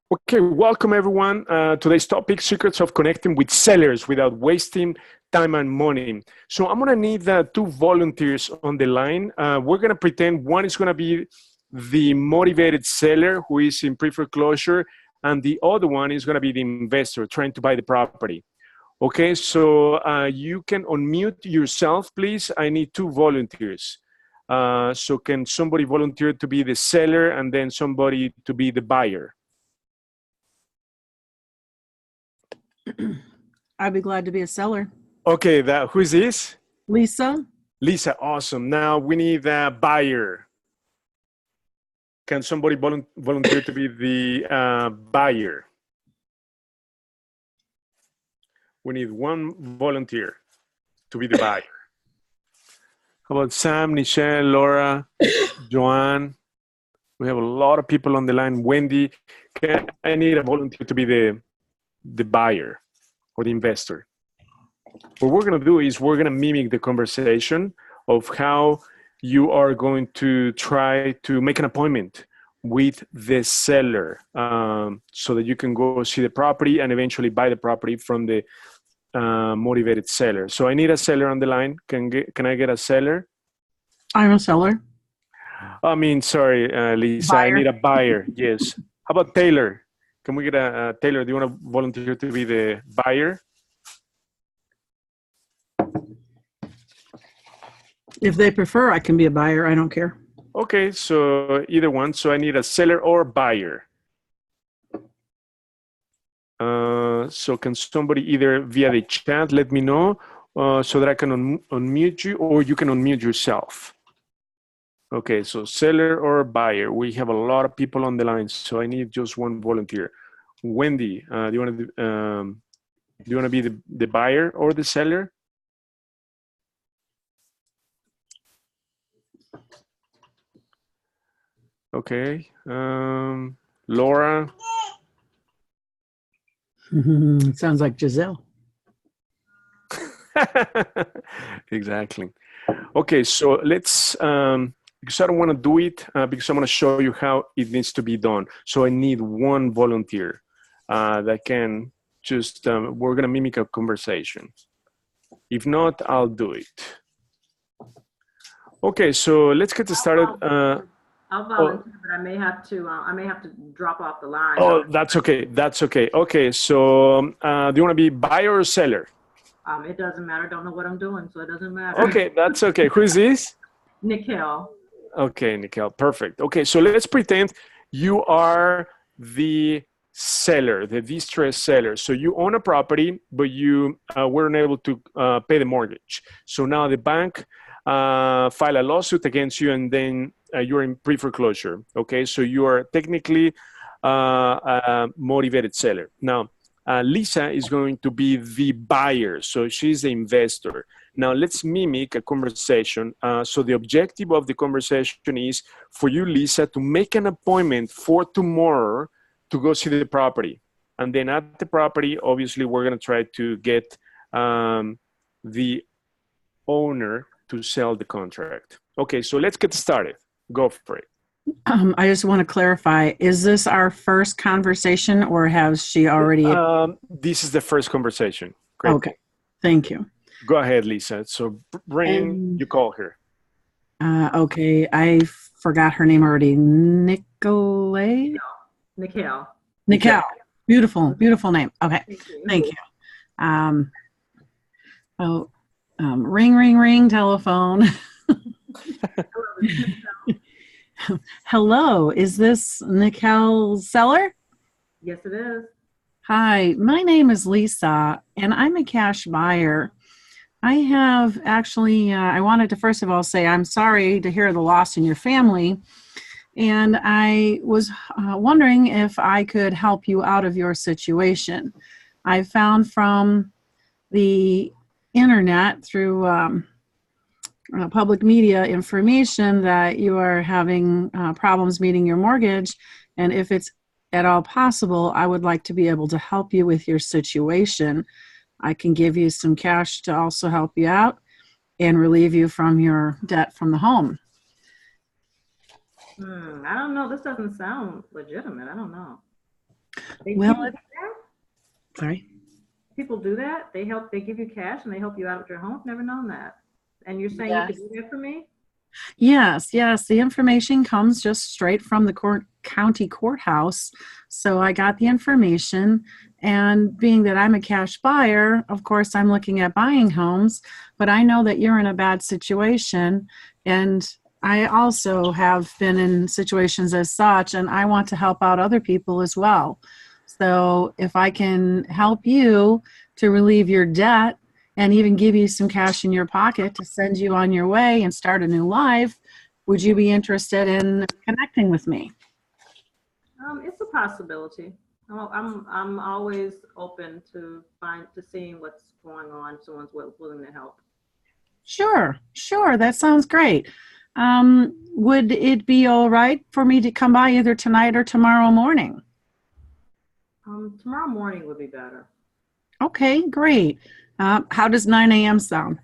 Okay, welcome everyone. Today's topic, secrets of connecting with sellers without wasting time and money. So I'm gonna need two volunteers on the line. We're gonna pretend one is gonna be the motivated seller who is in pre-foreclosure, and the other one is gonna be the investor trying to buy the property. Okay, so you can unmute yourself, please. I need two volunteers. So can somebody volunteer to be the seller and then somebody to be the buyer? I'd be glad to be a seller. Okay, who is this? Lisa? Lisa, awesome. Now we need a buyer. Can somebody volunteer to be the buyer? We need one volunteer to be the buyer. How about Sam, Michelle, Laura, Joanne? We have a lot of people on the line. Wendy, I need a volunteer to be the buyer or the investor. What we're going to do is we're going to mimic the conversation of how you are going to try to make an appointment with the seller so that you can go see the property and eventually buy the property from the motivated seller. So I need a seller on the line. Can I get a seller? I'm a seller. I mean, sorry, Lisa, Buyer. I need a buyer. Yes. How about Taylor? Can we get a Taylor? Do you want to volunteer to be the buyer? If they prefer, I can be a buyer. I don't care. Okay, so either one. So I need a seller or buyer. So can somebody either via the chat let me know so that I can unmute you, or you can unmute yourself. Okay, so seller or buyer. We have a lot of people on the line, so I need just one volunteer. Wendy, do you want to be the buyer or the seller? Okay, Laura. Sounds like Giselle. Exactly. Okay, so let's, because I don't want to do it, because I'm going to show you how it needs to be done. So I need one volunteer that can just, we're going to mimic a conversation. If not, I'll do it. Okay, so let's get started. I'll volunteer, but I may have to drop off the line. Oh, that's okay. That's okay. Okay, so do you want to be buyer or seller? It doesn't matter. I don't know what I'm doing, so it doesn't matter. Okay, that's okay. Who is this? Nikhil. Okay, Nikhil, perfect. Okay, so let's pretend you are the seller, the distressed seller. So you own a property, but you weren't able to pay the mortgage. So now the bank file a lawsuit against you, and then you're in pre-foreclosure. Okay, so you are technically a motivated seller. Now, Lisa is going to be the buyer, so she's the investor. Now, let's mimic a conversation. So the objective of the conversation is for you, Lisa, to make an appointment for tomorrow to go see the property. And then at the property, obviously, we're going to try to get the owner to sell the contract. Okay, so let's get started. Go for it. I just want to clarify, is this our first conversation or has she already? This is the first conversation. Great. Okay, thank you. Go ahead, Lisa. So ring, you call her. Okay, I forgot her name already. Nikhil. Beautiful, beautiful name. Okay, thank you. Ring, ring, ring, telephone. Hello, is this Nikhil Seller? Yes, it is. Hi, my name is Lisa, and I'm a cash buyer. I have actually, I wanted to first of all say I'm sorry to hear the loss in your family, and I was wondering if I could help you out of your situation. I found from the internet through public media information that you are having problems meeting your mortgage, and if it's at all possible, I would like to be able to help you with your situation. I can give you some cash to also help you out and relieve you from your debt from the home. I don't know. This doesn't sound legitimate. I don't know. Well, People do that? sorry. People do that? They give you cash and they help you out with your home? I've never known that. And you're saying you could Yes. do that for me? Yes, yes. The information comes just straight from the county courthouse. So I got the information, and being that I'm a cash buyer, of course, I'm looking at buying homes, but I know that you're in a bad situation, and I also have been in situations as such, and I want to help out other people as well. So if I can help you to relieve your debt and even give you some cash in your pocket to send you on your way and start a new life, would you be interested in connecting with me? It's a possibility. I'm always open to seeing what's going on. If someone's willing to help. Sure, sure. That sounds great. Would it be all right for me to come by either tonight or tomorrow morning? Tomorrow morning would be better. Okay, great. How does 9 a.m. sound?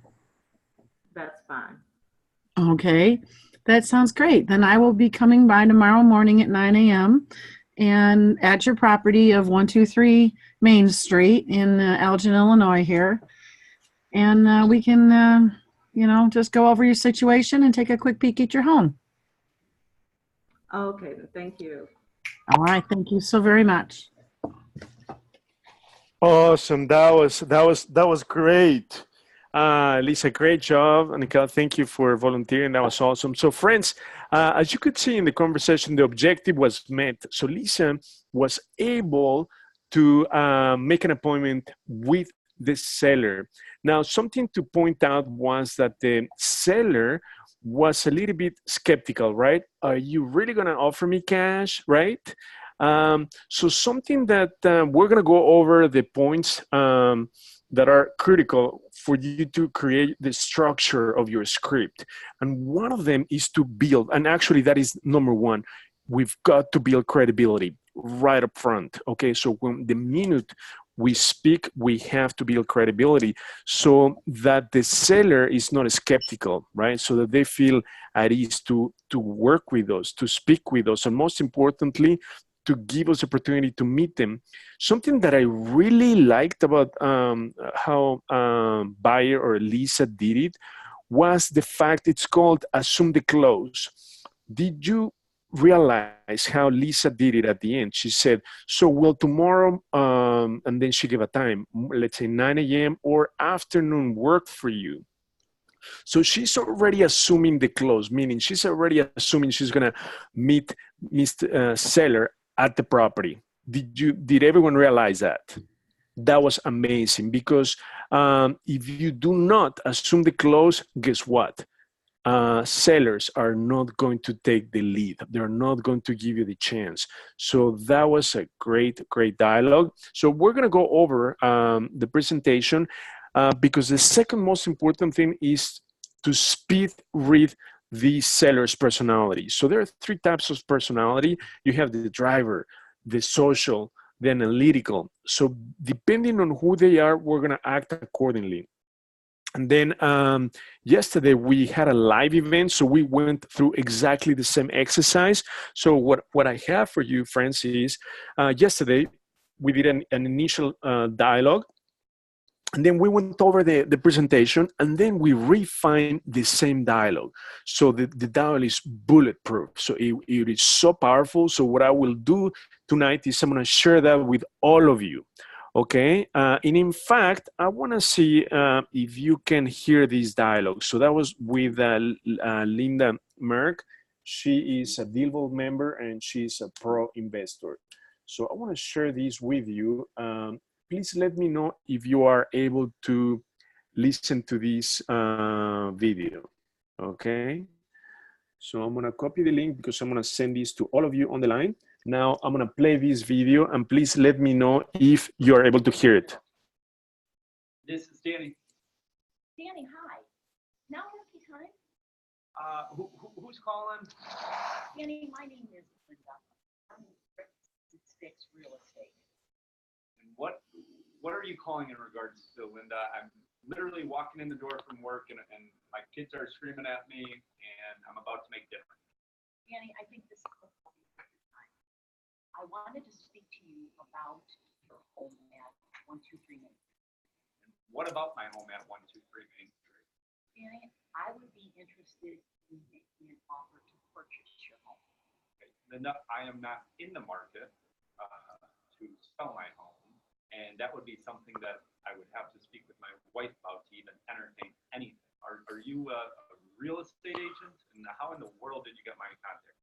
That's fine. Okay, that sounds great. Then I will be coming by tomorrow morning at 9 a.m. and at your property of 123 Main Street in Elgin, Illinois here. And we can, just go over your situation and take a quick peek at your home. Okay, then thank you. All right, thank you so very much. Awesome. That was great. Lisa, great job. Anika, thank you for volunteering. That was awesome. So friends, as you could see in the conversation, the objective was met. So Lisa was able to make an appointment with the seller. Now, something to point out was that the seller was a little bit skeptical, right? Are you really going to offer me cash, right? So something that we're going to go over the points that are critical for you to create the structure of your script. And one of them is to build, and actually that is number one. We've got to build credibility right up front. Okay, so when the minute we speak, we have to build credibility so that the seller is not skeptical, right? So that they feel at ease to work with us, to speak with us, and most importantly, to give us opportunity to meet them. Something that I really liked about how Bayer or Lisa did it was the fact it's called assume the close. Did you realize how Lisa did it at the end? She said, so will tomorrow, and then she gave a time, let's say 9 a.m. or afternoon work for you? So she's already assuming the close, meaning she's already assuming she's going to meet Mr. Seller at the property. Did everyone realize that? That was amazing because if you do not assume the close, guess what? Sellers are not going to take the lead. They're not going to give you the chance. So that was a great dialogue. So we're going to go over the presentation because the second most important thing is to speed read the seller's personality. So there are three types of personality. You have the driver, the social, the analytical. So depending on who they are, we're going to act accordingly. And then yesterday we had a live event, so we went through exactly the same exercise. So what I have for you, friends, is yesterday we did an initial dialogue, and then we went over the presentation, and then we refined the same dialogue. So the dialogue is bulletproof. So it is so powerful. So what I will do tonight is I'm going to share that with all of you. Okay, and in fact, I want to see if you can hear this dialogue. So that was with Linda Merck. She is a DealVault member and she's a pro investor. So I want to share this with you. Please let me know if you are able to listen to this video. Okay, so I'm going to copy the link because I'm going to send this to all of you on the line. Now I'm going to play this video and please let me know if you're able to hear it. This is Danny. Danny, hi. Now okay time? Who's calling? Danny, my name is Linda. I'm in Six Real Estate. And what are you calling in regards to, Linda? I'm literally walking in the door from work and my kids are screaming at me and I'm about to make dinner. Danny, I think this is I wanted to speak to you about your home at 123 Main. What about my home at 123 Main Street? Danny, I would be interested in making an offer to purchase your home. Okay. Linda, I am not in the market to sell my home, and that would be something that I would have to speak with my wife about to even entertain anything. Are you a real estate agent, and how in the world did you get my contact?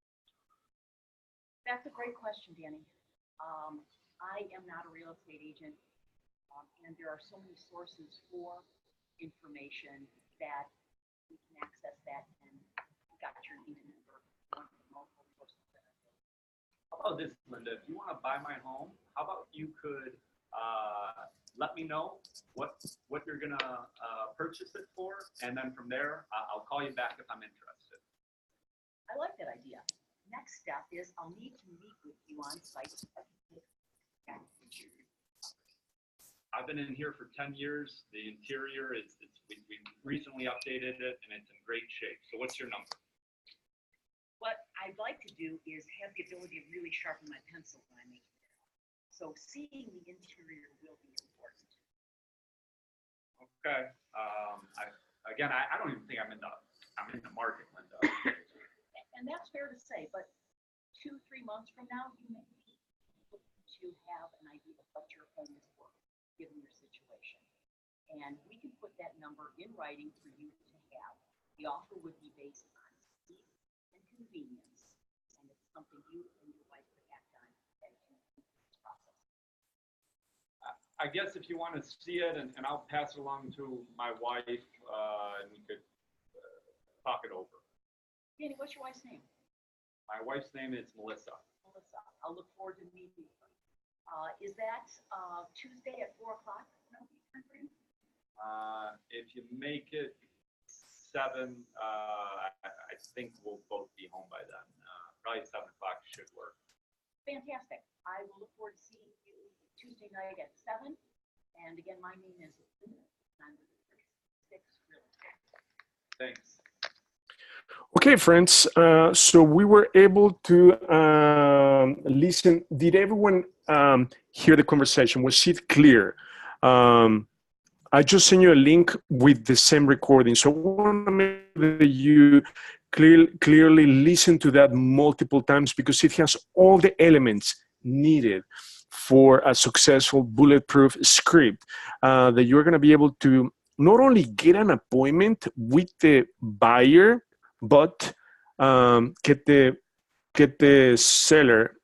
That's a great question, Danny. I am not a real estate agent, and there are so many sources for information that we can access that, and we got your name and number from multiple sources. How about this, Linda? If you want to buy my home, how about you could let me know what you're gonna purchase it for, and then from there, I'll call you back if I'm interested. I like that idea. Next step is I'll need to meet with you on site. I've been in here for 10 years. The interior we recently updated it, and it's in great shape. So what's your number? What I'd like to do is have the ability to really sharpen my pencil when I make it. So seeing the interior will be important. Okay. I don't even think I'm in the market, Linda. And that's fair to say, but 2-3 months from now, you may be able to have an idea of what your home is worth, given your situation. And we can put that number in writing for you to have. The offer would be based on speed and convenience, and it's something you and your wife could act on as you complete this process. I guess if you want to see it, and I'll pass it along to my wife, and we could talk it over. Danny, what's your wife's name? My wife's name is Melissa. Melissa. I'll look forward to meeting you. Is that Tuesday at 4 o'clock? No, time for you? If you make it 7, I think we'll both be home by then. Probably 7 o'clock should work. Fantastic. I will look forward to seeing you Tuesday night at 7. And again, my name is Linda. I'm with 6 Real Estate. Thanks. Okay, friends. So we were able to listen. Did everyone hear the conversation? Was it clear? I just sent you a link with the same recording. So I want to make sure that you clearly listen to that multiple times, because it has all the elements needed for a successful bulletproof script that you're going to be able to not only get an appointment with the buyer, but get the seller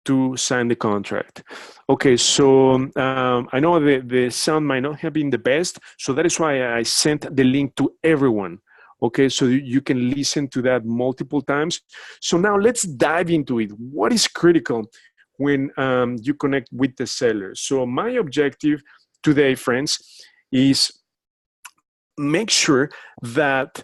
to sign the contract. Okay, so I know the sound might not have been the best, so that is why I sent the link to everyone. Okay, so you can listen to that multiple times. So now let's dive into it. What is critical when you connect with the seller? So my objective today, friends, is make sure that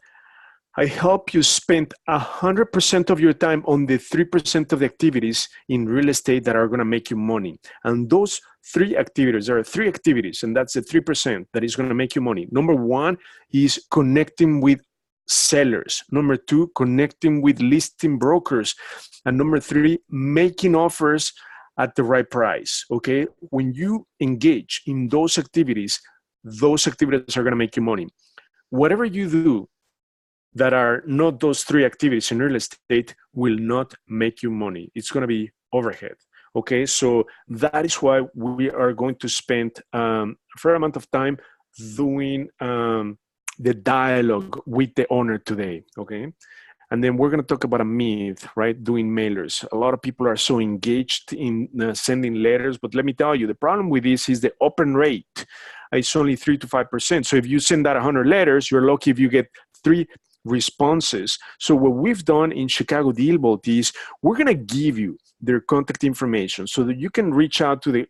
I help you spend 100% of your time on the 3% of the activities in real estate that are going to make you money. And those 3 activities, there are 3 activities, and that's the 3% that is going to make you money. Number 1 is connecting with sellers. Number 2, connecting with listing brokers. And number 3, making offers at the right price. Okay? When you engage in those activities are going to make you money. Whatever you do that are not those 3 activities in real estate will not make you money. It's going to be overhead. Okay, so that is why we are going to spend a fair amount of time doing the dialogue with the owner today. Okay, and then we're going to talk about a myth, right? Doing mailers. A lot of people are so engaged in sending letters, but let me tell you, the problem with this is the open rate. It's only 3 to 5%. So if you send out 100 letters, you're lucky if you get 3 responses. So what we've done in ChicagoDealVault is we're going to give you their contact information so that you can reach out to the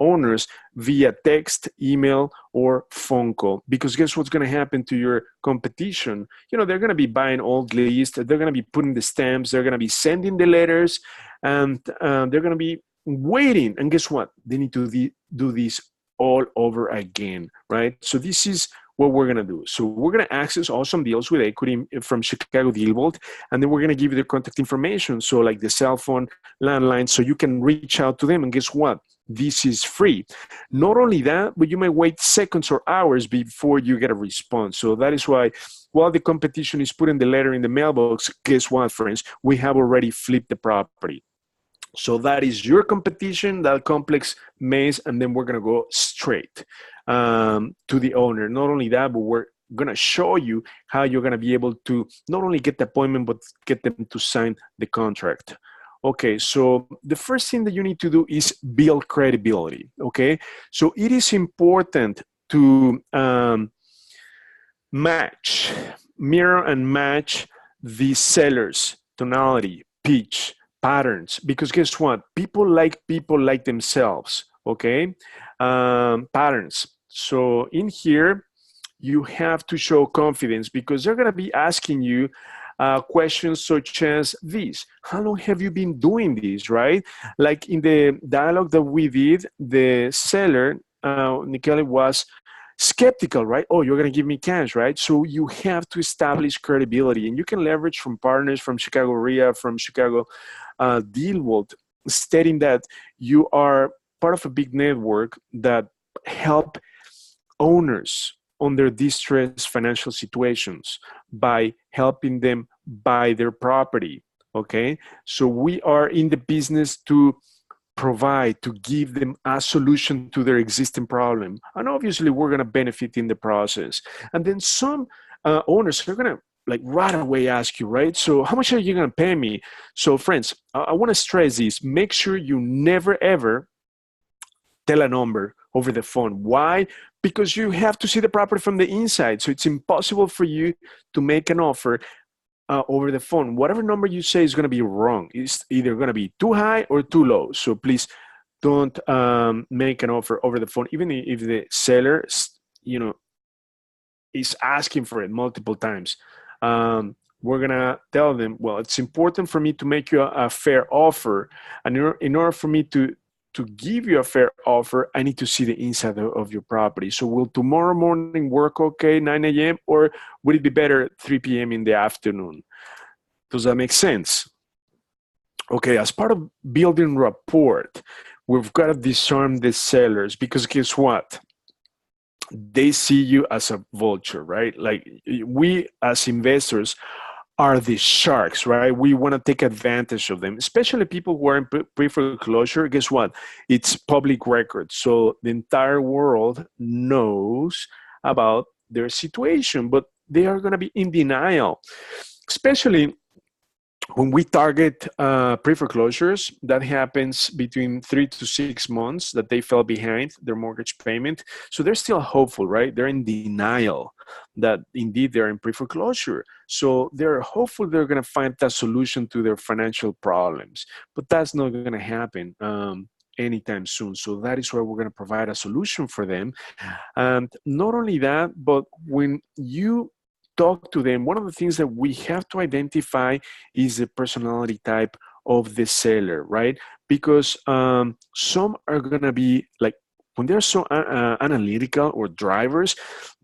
owners via text, email, or phone call. Because guess what's going to happen to your competition? You know, they're going to be buying old lists. They're going to be putting the stamps. They're going to be sending the letters, and they're going to be waiting. And guess what? They need to do this all over again, right? So this is what we're going to do. So we're going to access awesome deals with equity from ChicagoDealVault, and then we're going to give you their contact information. So like the cell phone, landline, so you can reach out to them. And guess what? This is free. Not only that, but you may wait seconds or hours before you get a response. So that is why, while the competition is putting the letter in the mailbox, guess what, friends? We have already flipped the property. So that is your competition, that complex maze, and then we're going to go straight to the owner. Not only that, but we're going to show you how you're going to be able to not only get the appointment, but get them to sign the contract. Okay, so the first thing that you need to do is build credibility, okay? So it is important to mirror and match the seller's tonality, pitch, patterns, because guess what? People like themselves, okay? Patterns. So in here, you have to show confidence because they're gonna be asking you questions such as these. How long have you been doing this, right? Like in the dialogue that we did, the seller, Nikele, was skeptical, right? Oh, you're going to give me cash, right? So you have to establish credibility, and you can leverage from partners from Chicago RIA, from Chicago DealVault, stating that you are part of a big network that help owners on their distressed financial situations by helping them buy their property, okay? So we are in the business to provide, to give them a solution to their existing problem. And obviously we're gonna benefit in the process. And then some owners are gonna like right away ask you, right? So how much are you gonna pay me? So friends, I wanna stress this, make sure you never ever tell a number over the phone. Why? Because you have to see the property from the inside. So it's impossible for you to make an offer over the phone. Whatever number you say is going to be wrong. It's either going to be too high or too low. So please don't make an offer over the phone, even if the seller, is asking for it multiple times. We're going to tell them, well, it's important for me to make you a fair offer. And in order for me to give you a fair offer, I need to see the inside of your property. So will tomorrow morning work okay, 9 a.m., or would it be better 3 p.m. in the afternoon? Does that make sense? Okay, as part of building rapport, we've got to disarm the sellers because guess what? They see you as a vulture, right? Like we as investors are the sharks, right? We want to take advantage of them, especially people who are in pre-foreclosure. Guess what? It's public record. So the entire world knows about their situation, but they are going to be in denial, especially when we target pre-foreclosures. That happens between 3 to 6 months that they fell behind their mortgage payment. So they're still hopeful, right? They're in denial that indeed they're in pre-foreclosure. So they're hopeful they're going to find a solution to their financial problems, but that's not going to happen anytime soon. So that is where we're going to provide a solution for them. And not only that, but when you talk to them, one of the things that we have to identify is the personality type of the seller, right? Because some are going to be like, when they're so analytical or drivers,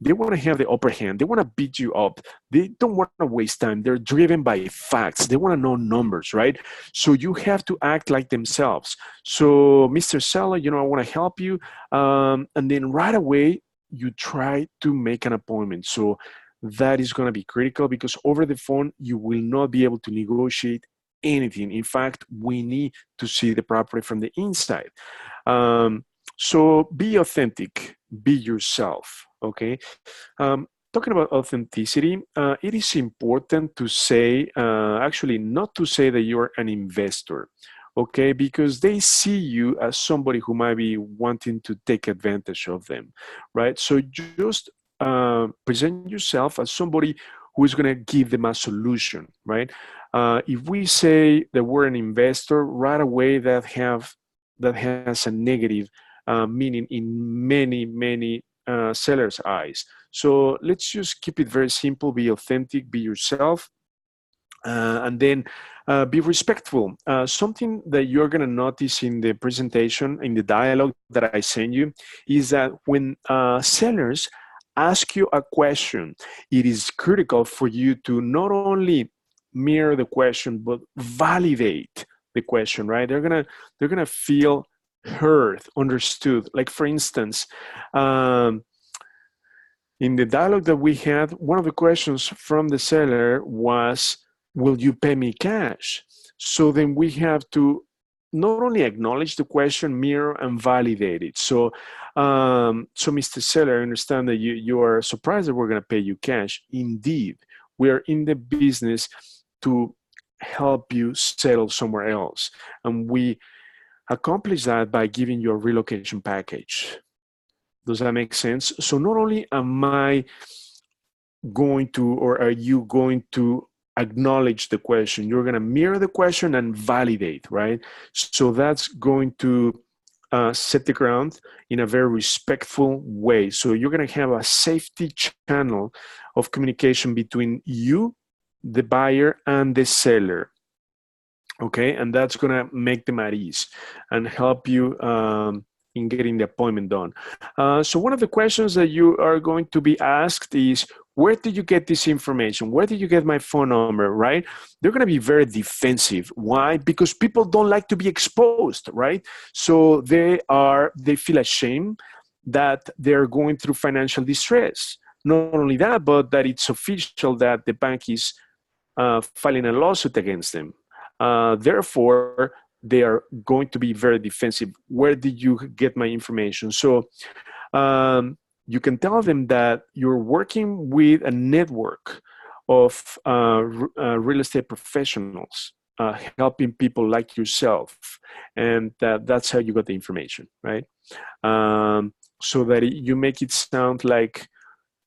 they want to have the upper hand. They want to beat you up. They don't want to waste time. They're driven by facts. They want to know numbers, right? So you have to act like themselves. So Mr. Seller, I want to help you. And then right away, you try to make an appointment. So that is going to be critical because over the phone, you will not be able to negotiate anything. In fact, we need to see the property from the inside. So be authentic, be yourself, okay? Talking about authenticity, it is important to say, actually not to say that you're an investor, okay? Because they see you as somebody who might be wanting to take advantage of them, right? So just present yourself as somebody who is going to give them a solution, right? If we say that we're an investor, right away that has a negative meaning in many sellers' eyes. So let's just keep it very simple, be authentic, be yourself, and then be respectful. Something that you're going to notice in the presentation, in the dialogue that I send you, is that when sellers ask you a question, it is critical for you to not only mirror the question, but validate the question, right? They're gonna feel heard, understood. Like for instance, in the dialogue that we had, one of the questions from the seller was, will you pay me cash? So then we have to not only acknowledge the question, mirror and validate it. So, so Mr. Seller, I understand that you are surprised that we're going to pay you cash. Indeed, we are in the business to help you settle somewhere else. And we accomplish that by giving you a relocation package. Does that make sense? So not only am I going to, or are you going to acknowledge the question, you're going to mirror the question and validate, right? So that's going to set the ground in a very respectful way. So you're going to have a safety channel of communication between you, the buyer, and the seller. Okay, and that's going to make them at ease and help you in getting the appointment done. So one of the questions that you are going to be asked is, where did you get this information? Where did you get my phone number, right? They're going to be very defensive. Why? Because people don't like to be exposed, right? So they feel ashamed that they're going through financial distress. Not only that, but that it's official that the bank is filing a lawsuit against them. Therefore, they are going to be very defensive. Where did you get my information? So you can tell them that you're working with a network of real estate professionals, helping people like yourself. And that's how you got the information, right? So that you make it sound like,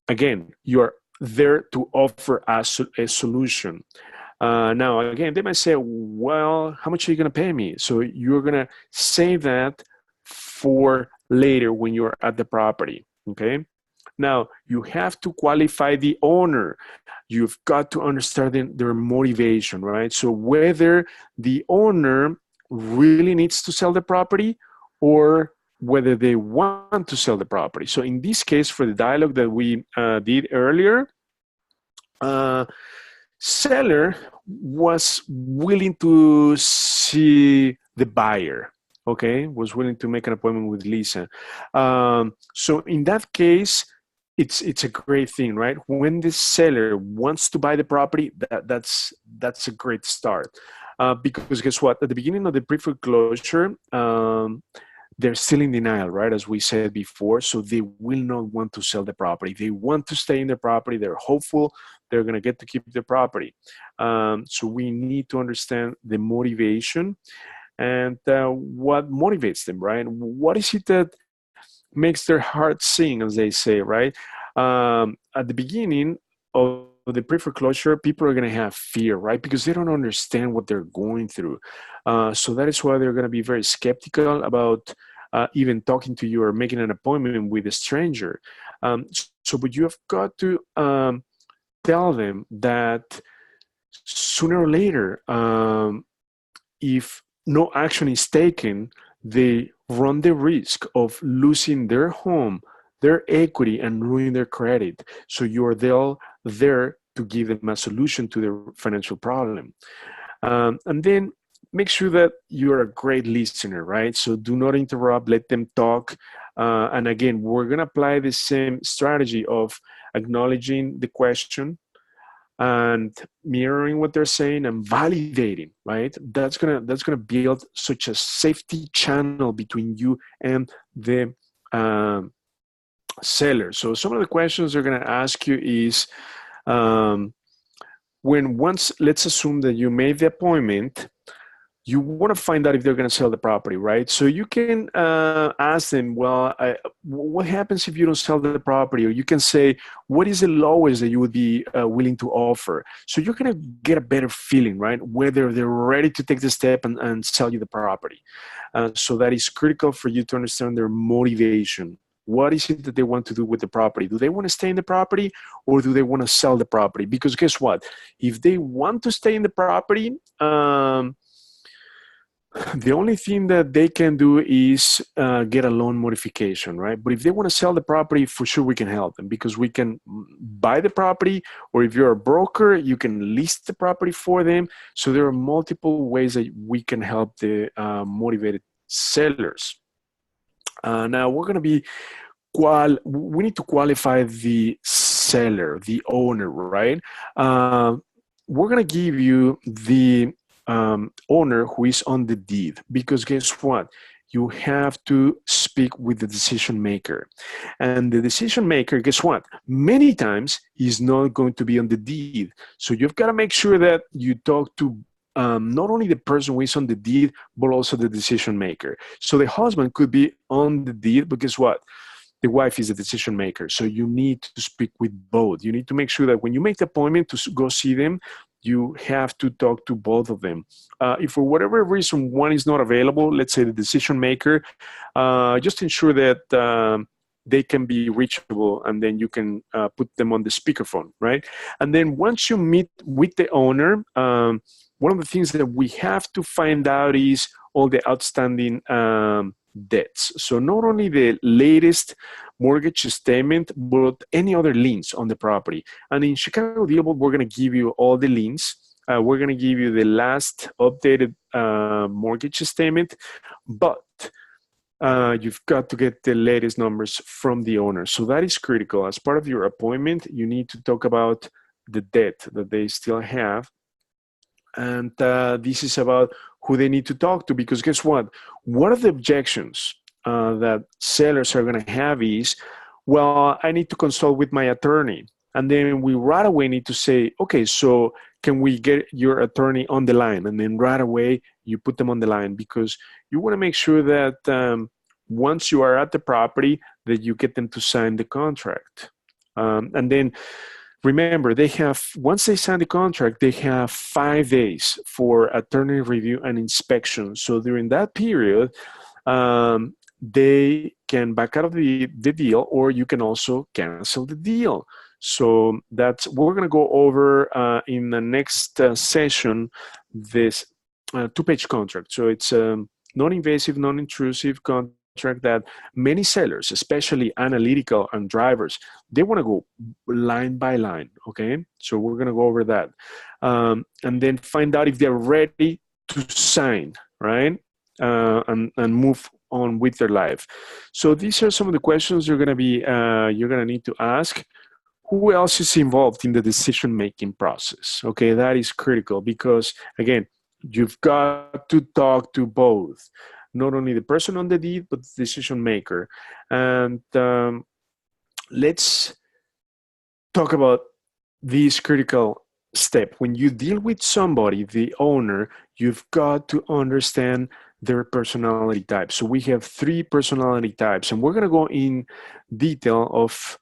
again, you're there to offer a solution. Now, again, they might say, well, how much are you going to pay me? So you're going to save that for later when you're at the property, okay? Now, you have to qualify the owner. You've got to understand their motivation, right? So whether the owner really needs to sell the property or whether they want to sell the property. So in this case, for the dialogue that we did earlier, seller was willing to see the buyer, okay? Was willing to make an appointment with Lisa. So in that case, it's a great thing, right? When the seller wants to buy the property, that's a great start. Because guess what? At the beginning of the pre-foreclosure, they're still in denial, right? As we said before, so they will not want to sell the property. They want to stay in the property. They're hopeful they're going to get to keep the property. So we need to understand the motivation and what motivates them, right? What is it that makes their heart sing, as they say, right? At the beginning of the pre-foreclosure, people are going to have fear, right? Because they don't understand what they're going through. So that is why they're going to be very skeptical about even talking to you or making an appointment with a stranger. But you have got to tell them that sooner or later, if no action is taken, they run the risk of losing their home, their equity, and ruining their credit. So you're there to give them a solution to their financial problem. And then make sure that you're a great listener, right? So do not interrupt, let them talk. And again, we're going to apply the same strategy of acknowledging the question and mirroring what they're saying and validating, right? That's gonna build such a safety channel between you and the seller. So some of the questions they're gonna ask you is, let's assume that you made the appointment, you want to find out if they're going to sell the property, right? So you can ask them, well, what happens if you don't sell the property? Or you can say, what is the lowest that you would be willing to offer? So you're going to get a better feeling, right? Whether they're ready to take the step and sell you the property. So that is critical for you to understand their motivation. What is it that they want to do with the property? Do they want to stay in the property or do they want to sell the property? Because guess what? If they want to stay in the property, The only thing that they can do is get a loan modification, right? But if they want to sell the property, for sure we can help them because we can buy the property, or if you're a broker, you can list the property for them. So there are multiple ways that we can help the motivated sellers. Now we're going to be we need to qualify the seller, the owner, right? We're going to give you the owner who is on the deed, because guess what? You have to speak with the decision maker. And the decision maker, guess what? Many times is not going to be on the deed. So you've got to make sure that you talk to not only the person who is on the deed, but also the decision maker. So the husband could be on the deed, but guess what? The wife is the decision maker. So you need to speak with both. You need to make sure that when you make the appointment to go see them, you have to talk to both of them. If for whatever reason one is not available, let's say the decision maker, just ensure that they can be reachable, and then you can put them on the speakerphone, right? And then once you meet with the owner, one of the things that we have to find out is all the outstanding debts. So not only the latest mortgage statement, but any other liens on the property. And in ChicagoDealVault, we're going to give you all the liens. We're going to give you the last updated mortgage statement, but you've got to get the latest numbers from the owner. So that is critical. As part of your appointment, you need to talk about the debt that they still have. And this is about who they need to talk to, because guess what? One of the objections that sellers are going to have is, well, I need to consult with my attorney. And then we right away need to say, okay, so can we get your attorney on the line? And then right away you put them on the line, because you want to make sure that once you are at the property, that you get them to sign the contract. And then remember, once they sign the contract, they have 5 days for attorney review and inspection. So during that period, they can back out of the deal, or you can also cancel the deal. So we're going to go over in the next session this 2-page contract. So it's a non-invasive, non-intrusive contract that many sellers, especially analytical and drivers, they want to go line by line, okay? So we're going to go over that. And then find out if they're ready to sign, right? And move on with their life. So these are some of the questions you're going to need to ask. Who else is involved in the decision-making process? Okay, that is critical, because again, you've got to talk to both. Not only the person on the deed, but the decision maker. And let's talk about this critical step. When you deal with somebody, the owner, you've got to understand their personality type. So we have 3 personality types, and we're going to go in detail of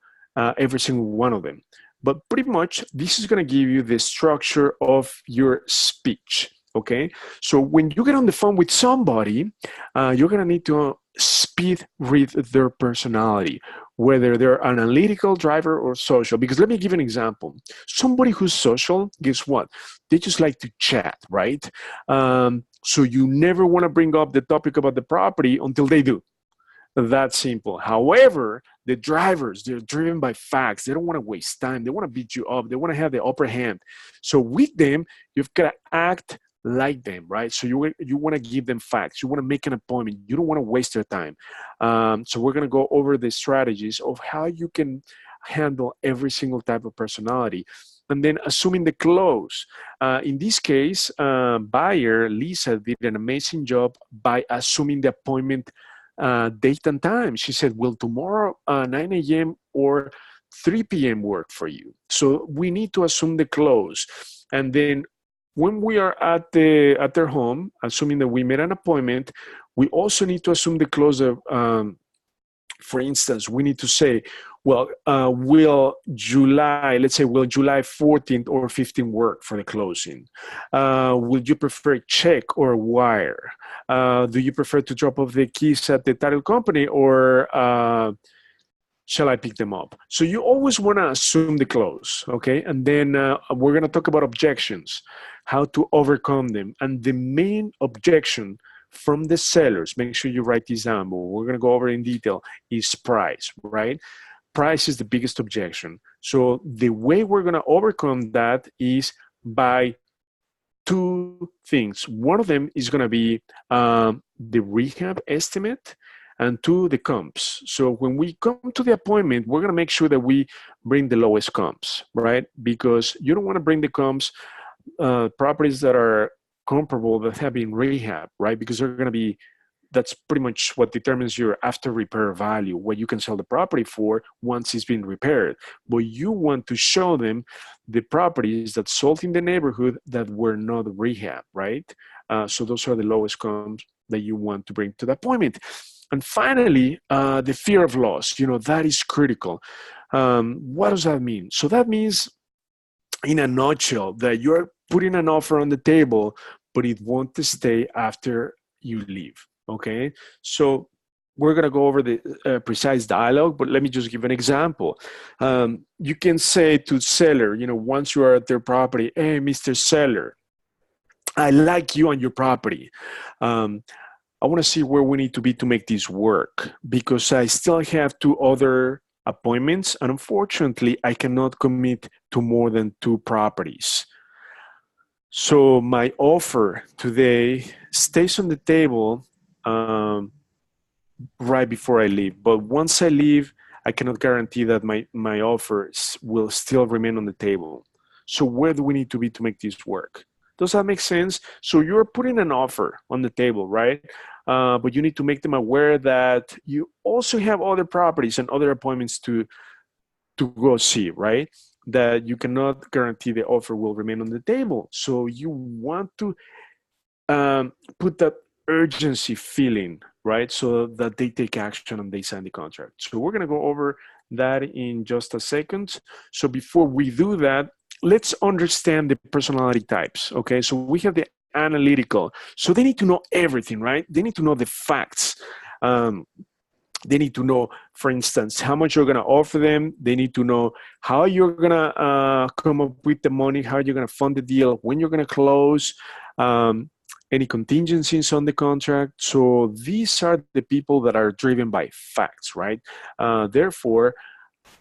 every single one of them. But pretty much, this is going to give you the structure of your speech. Okay, so when you get on the phone with somebody, you're going to need to speed read their personality, whether they're analytical, driver, or social. Because let me give an example. Somebody who's social, guess what? They just like to chat, right? So you never want to bring up the topic about the property until they do. That's simple. However, the drivers, they're driven by facts. They don't want to waste time. They want to beat you up. They want to have the upper hand. So with them, you've got to act like them, right? So you want to give them facts. You want to make an appointment. You don't want to waste their time. So we're going to go over the strategies of how you can handle every single type of personality. And then assuming the close. In this case, buyer, Lisa, did an amazing job by assuming the appointment date and time. She said, will tomorrow 9 a.m. or 3 p.m. work for you? So we need to assume the close. And then when we are at their home, assuming that we made an appointment, we also need to assume the close of, for instance, we need to say, well, will July 14th or 15th work for the closing? Would you prefer check or wire? Do you prefer to drop off the keys at the title company, or shall I pick them up? So you always want to assume the close, okay? And then we're going to talk about objections, how to overcome them. And the main objection from the sellers, make sure you write this down, but we're going to go over in detail, is price, right? Price is the biggest objection. So the way we're going to overcome that is by two things. One of them is going to be the rehab estimate, and two, the comps. So when we come to the appointment, we're going to make sure that we bring the lowest comps, right? Because you don't want to bring the comps, properties that are comparable that have been rehab, right? Because they're going to be, that's pretty much what determines your after repair value, what you can sell the property for once it's been repaired. But you want to show them the properties that sold in the neighborhood that were not rehab, right? So those are the lowest comps that you want to bring to the appointment. And finally, the fear of loss, that is critical. What does that mean? So that means, in a nutshell, that you're putting an offer on the table, but it won't stay after you leave, okay? So we're gonna go over the precise dialogue, but let me just give an example. You can say to seller, once you are at their property, hey, Mr. Seller, I like you on your property. I want to see where we need to be to make this work, because I still have 2 other appointments, and unfortunately, I cannot commit to more than 2 properties. So my offer today stays on the table right before I leave. But once I leave, I cannot guarantee that my offer will still remain on the table. So where do we need to be to make this work? Does that make sense? So you're putting an offer on the table, right? But you need to make them aware that you also have other properties and other appointments to go see, right? That you cannot guarantee the offer will remain on the table. So you want to put that urgency feeling, right? So that they take action and they sign the contract. So we're going to go over that in just a second. So before we do that, let's understand the personality types, okay? So we have the analytical. So they need to know everything, right? They need to know the facts. They need to know, for instance, how much you're going to offer them. They need to know how you're going to come up with the money, how you're going to fund the deal, when you're going to close, any contingencies on the contract. So these are the people that are driven by facts, right? Therefore,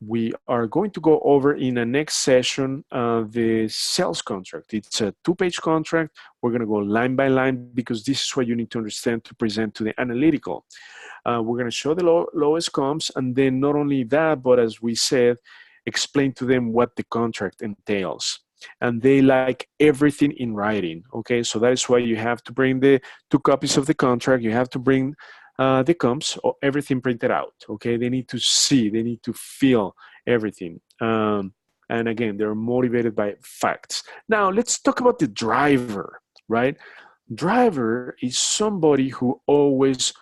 we are going to go over in the next session the sales contract. It's a 2-page contract. We're going to go line by line because this is what you need to understand to present to the analytical. We're going to show the lowest comps, and then not only that, but as we said, explain to them what the contract entails. And they like everything in writing, okay? So that is why you have to bring the 2 copies of the contract. You have to bring the comps, or everything printed out, okay? They need to see, they need to feel everything. And again, they're motivated by facts. Now, let's talk about the driver, right? Driver is somebody who always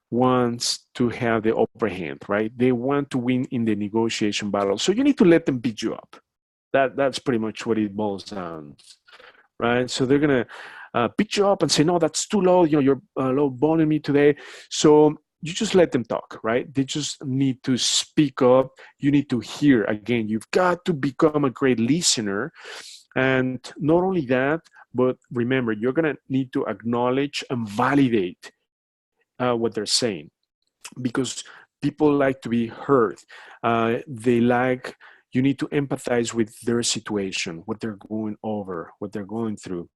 wants to have the upper hand, right? They want to win in the negotiation battle. So you need to let them beat you up. That's pretty much what it boils down, right? So they're going to pick you up and say, no, that's too low. You're lowballing me today. So you just let them talk, right? They just need to speak up. You need to hear. Again, you've got to become a great listener. And not only that, but remember, you're going to need to acknowledge and validate what they're saying, because people like to be heard. You need to empathize with their situation, what they're going over, what they're going through.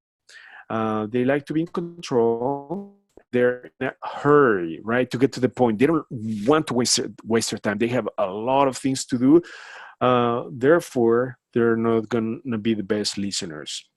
They like to be in control. They're in a hurry, right, to get to the point. They don't want to waste their time. They have a lot of things to do. Therefore, they're not going to be the best listeners.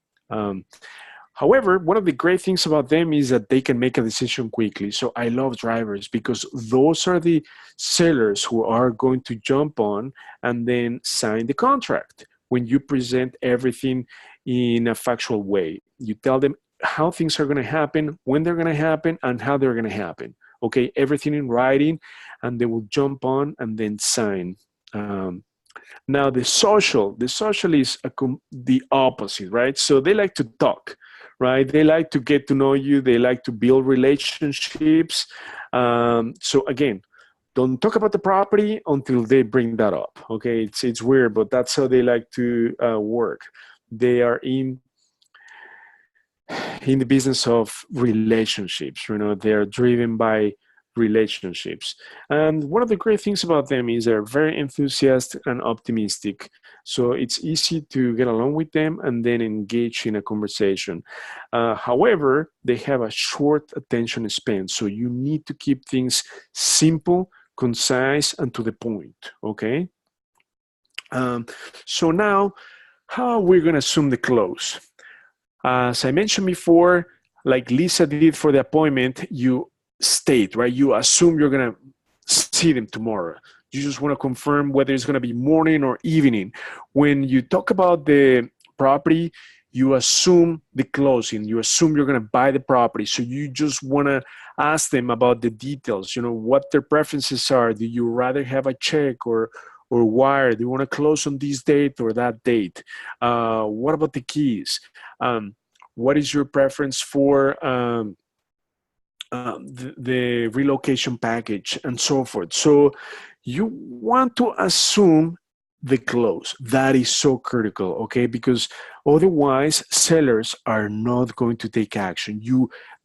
However, one of the great things about them is that they can make a decision quickly. So I love drivers because those are the sellers who are going to jump on and then sign the contract. When you present everything in a factual way, you tell them how things are going to happen, when they're going to happen, and how they're going to happen. Okay, everything in writing, and they will jump on and then sign. Now the social is the opposite, right? So they like to talk, right? They like to get to know you. They like to build relationships. So again, don't talk about the property until they bring that up. Okay, it's weird, but that's how they like to work. They are in in the business of relationships. You know, they're driven by relationships. And one of the great things about them is they're very enthusiastic and optimistic. So it's easy to get along with them and then engage in a conversation. However, they have a short attention span. So you need to keep things simple, concise, and to the point, okay? So now, how are we going to assume the close? As I mentioned before, like Lisa did for the appointment, you state, right? You assume you're going to see them tomorrow. You just want to confirm whether it's going to be morning or evening. When you talk about the property, you assume the closing. You assume you're going to buy the property. So you just want to ask them about the details, you know, what their preferences are. Do you rather have a check or wire? Do you want to close on this date or that date? What about the keys? What is your preference for the relocation package and so forth? So you want to assume the close. That is so critical, okay? Because otherwise sellers are not going to take action.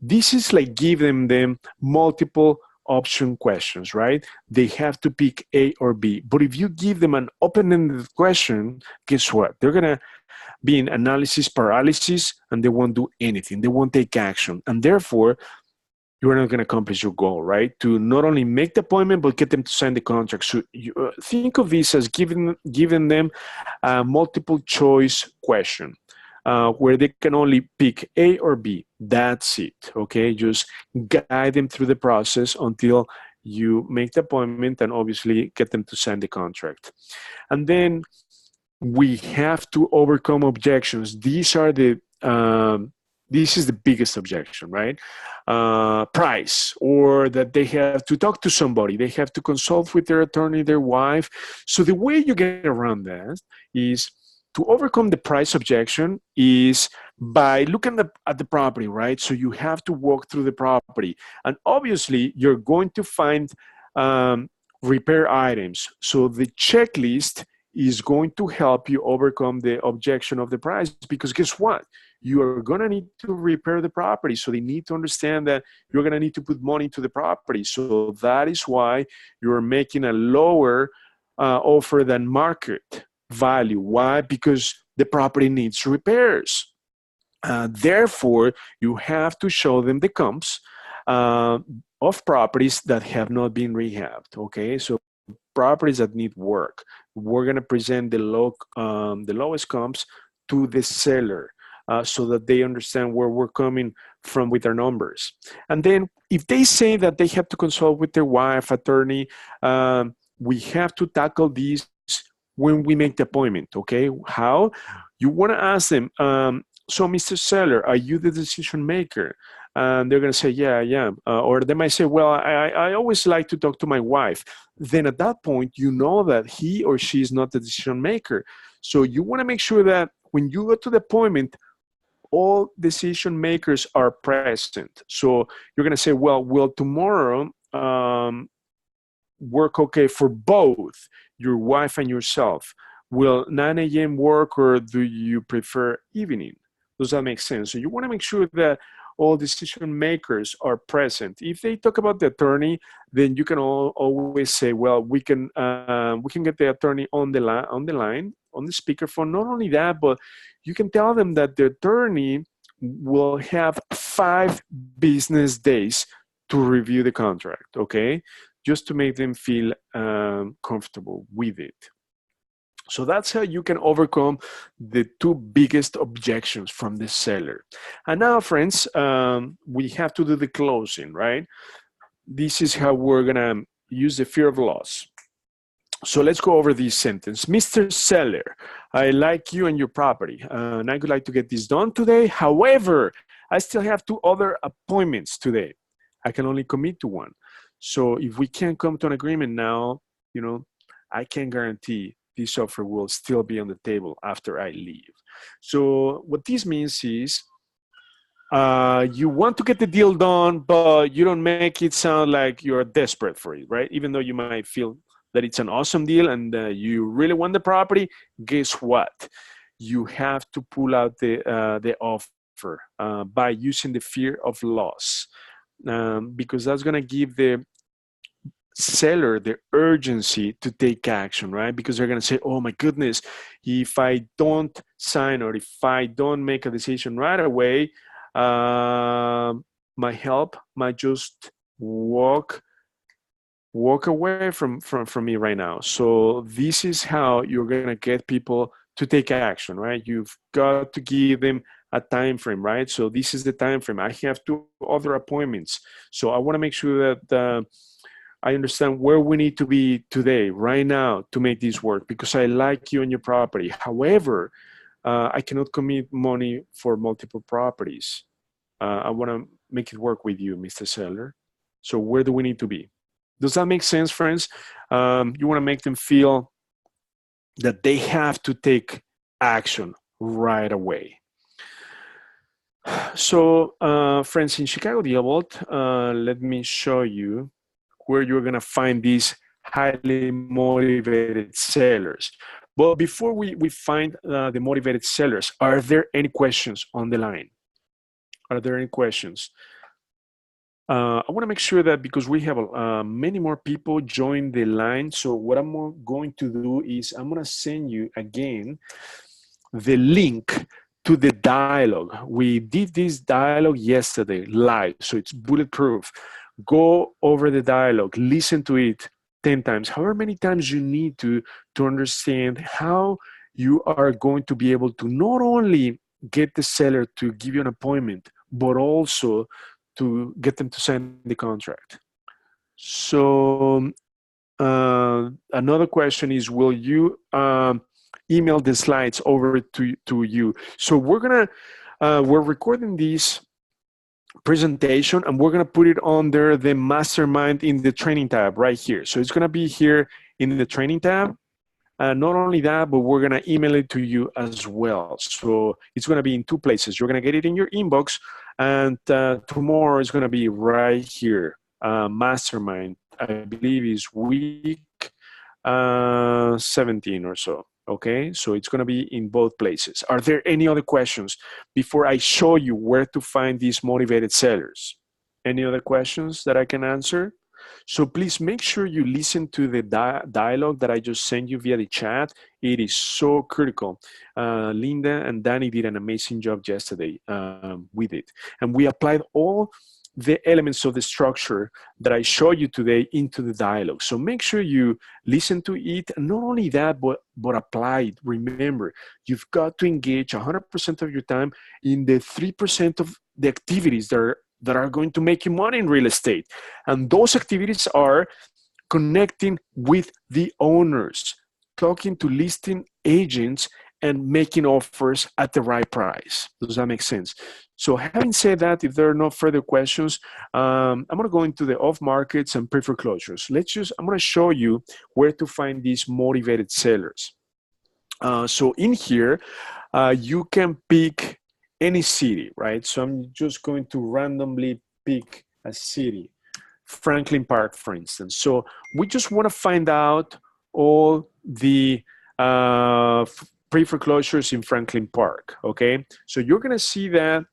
This is like giving them multiple option questions, right? They have to pick A or B. But if you give them an open-ended question, guess what? They're gonna be in analysis paralysis and they won't do anything. They won't take action. And therefore, you're not going to accomplish your goal, right? To not only make the appointment, but get them to sign the contract. So you, think of this as giving them a multiple choice question where they can only pick A or B. That's it, okay? Just guide them through the process until you make the appointment and obviously get them to sign the contract. And then we have to overcome objections. These are the this is the biggest objection, right? Price, or that they have to talk to somebody. They have to consult with their attorney, their wife. So the way you get around that is to overcome the price objection is by looking at the property, right? So you have to walk through the property. And obviously, you're going to find repair items. So the checklist is going to help you overcome the objection of the price, because guess what? You are going to need to repair the property. So they need to understand that you're going to need to put money into the property. So that is why you're making a lower offer than market value. Why? Because the property needs repairs. Therefore, you have to show them the comps of properties that have not been rehabbed. Okay, so properties that need work. We're going to present the lowest comps to the seller so that they understand where we're coming from with our numbers. And then if they say that they have to consult with their wife, attorney, we have to tackle these when we make the appointment, okay? How? You want to ask them, so Mr. Seller, are you the decision maker? And they're going to say, yeah, I am. Or they might say, well, I always like to talk to my wife. Then at that point, you know that he or she is not the decision maker. So you want to make sure that when you go to the appointment, all decision makers are present. So you're going to say, well, will tomorrow work okay for both your wife and yourself? Will 9 a.m. work, or do you prefer evening? Does that make sense? So you want to make sure that all decision makers are present. If they talk about the attorney, then you can always say, well, we can get the attorney on the line, on the speakerphone. Not only that, but you can tell them that the attorney will have 5 business days to review the contract, okay? Just to make them feel comfortable with it. So that's how you can overcome the 2 biggest objections from the seller. And now, friends, we have to do the closing, right? This is how we're going to use the fear of loss. So let's go over this sentence. Mr. Seller, I like you and your property, and I would like to get this done today. However, I still have 2 other appointments today. I can only commit to one. So if we can't come to an agreement now, you know, I can't guarantee this offer will still be on the table after I leave. So what this means is you want to get the deal done, but you don't make it sound like you're desperate for it, right? Even though you might feel that it's an awesome deal and you really want the property, guess what? You have to pull out the offer. offer by using the fear of loss, because that's going to give the seller the urgency to take action, right? Because they're going to say, oh my goodness, if I don't sign or if I don't make a decision right away, my help might just walk away from me right now. So this is how you're going to get people to take action, right? You've got to give them a time frame, right? So this is the time frame. I have 2 other appointments, so I want to make sure that I understand where we need to be today, right now, to make this work, because I like you and your property. However, I cannot commit money for multiple properties. I want to make it work with you, Mr. Seller. So where do we need to be? Does that make sense, friends? You want to make them feel that they have to take action right away. So, friends, in ChicagoDealVault, let me show you where you're going to find these highly motivated sellers. But before we find the motivated sellers, are there any questions on the line? Are there any questions? I want to make sure that, because we have many more people join the line, so what I'm going to do is I'm going to send you again the link to the dialogue. We did this dialogue yesterday live, so it's bulletproof. Go over the dialogue, listen to it 10 times, however many times you need to understand how you are going to be able to not only get the seller to give you an appointment, but also to get them to sign the contract. So another question is, will you email the slides over to you? So we're recording this presentation and we're going to put it under the mastermind in the training tab right here. So it's going to be here in the training tab. Not only that, but we're going to email it to you as well. So it's going to be in 2 places. You're going to get it in your inbox, and tomorrow is going to be right here. Mastermind, I believe, is week 17 or so. Okay, so it's going to be in both places. Are there any other questions before I show you where to find these motivated sellers? Any other questions that I can answer? So please make sure you listen to the dialogue that I just sent you via the chat. It is so critical. Linda and Danny did an amazing job yesterday with it. And we applied all the elements of the structure that I showed you today into the dialogue. So make sure you listen to it. And not only that, but apply it. Remember, you've got to engage 100% of your time in the 3% of the activities that are going to make you money in real estate. And those activities are connecting with the owners, talking to listing agents, and making offers at the right price. Does that make sense? So having said that, if there are no further questions, I'm going to go into the off markets and pre-foreclosures. I'm going to show you where to find these motivated sellers. So in here, you can pick any city, right? So I'm just going to randomly pick a city, Franklin Park, for instance. So we just want to find out all the pre-foreclosures in Franklin Park, okay? So you're gonna see that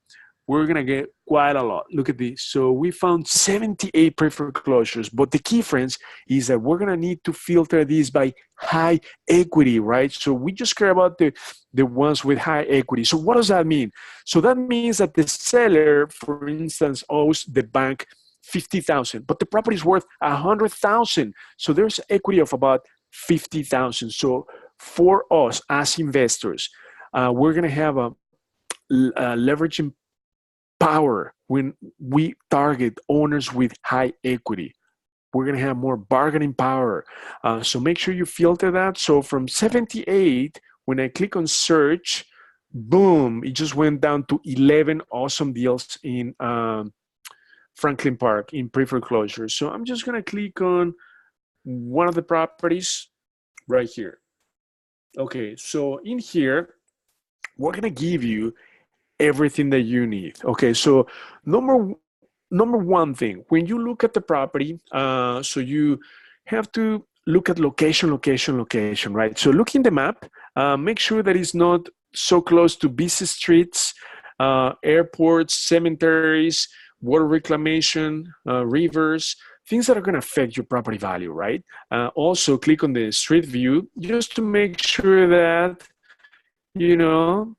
we're gonna get quite a lot. Look at this. So we found 78 pre-foreclosures, but the key, friends, is that we're gonna need to filter these by high equity, right? So we just care about the ones with high equity. So what does that mean? So that means that the seller, for instance, owes the bank $50,000, but the property is worth $100,000. So there's equity of about $50,000. So for us as investors, we're going to have a leveraging power when we target owners with high equity. We're going to have more bargaining power. So make sure you filter that. So from 78, when I click on search, boom, it just went down to 11 awesome deals in Franklin Park in pre-foreclosure. So I'm just going to click on one of the properties right here. Okay, so in here, we're going to give you everything that you need. Okay, so number one thing, when you look at the property, so you have to look at location, right? So look in the map, make sure that it's not so close to busy streets, airports, cemeteries, water reclamation, rivers, things that are going to affect your property value, right? Also, click on the street view just to make sure that, you know,